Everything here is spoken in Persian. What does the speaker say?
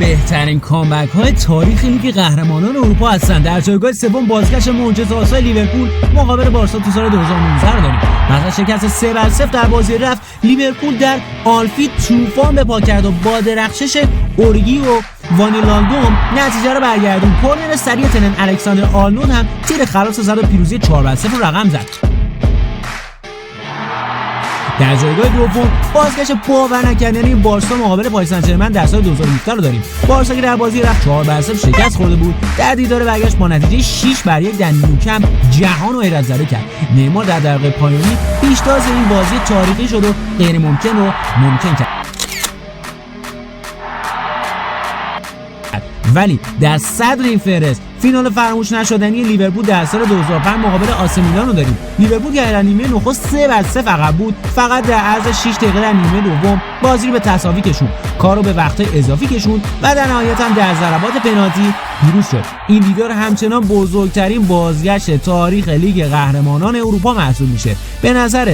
بهترین کامبک های تاریخ لیگ قهرمانان اروپا هستند. در جایگاه سوم بازگشت معجزه‌آسای لیورپول مقابل بارسا تو سال 2019 رو داریم. بعد از شکست 3-0 در بازی رفت، لیورپول در آنفیلد طوفان به پا کرد و با درخشش اورگی و وانیلاندوم نتیجه رو برگردون. کورنر سریع تنن الکساندر آرنولد هم تیر خلاص زد و پیروزی 4-0 رو رقم زد. در جایگاه دوم بازگشت باور نکردنی بارسا مقابل پاریس سن ژرمن در سال 2017 رو داریم. بارسا که در بازی رفت 4-0 شکست خورده بود، در دیدار برگشت با نتیجه 6-1 در نیوکمپ جهان رو حیرت زده کرد. نیمار در دقیقه پایانی پیشتاز این بازی تاریخی شد و غیر ممکن رو ممکن کرد. ولی در صدر این فهرست فینال فراموش نشدنی لیورپول در سال 2005 مقابل آسی میلان رو داریم. لیورپول که در نیمه نخست 3-0 عقب بود، فقط در عرض 6 دقیقه در نیمه دوم بازی رو به تساوی کشوند، کار رو به وقت‌های اضافی کشوند و در نهایت هم در ضربات پنالتی پیروز شد. این دیدار همچنان بزرگترین بازگشت تاریخ لیگ قهرمانان اروپا محسوب میشه. به نظرت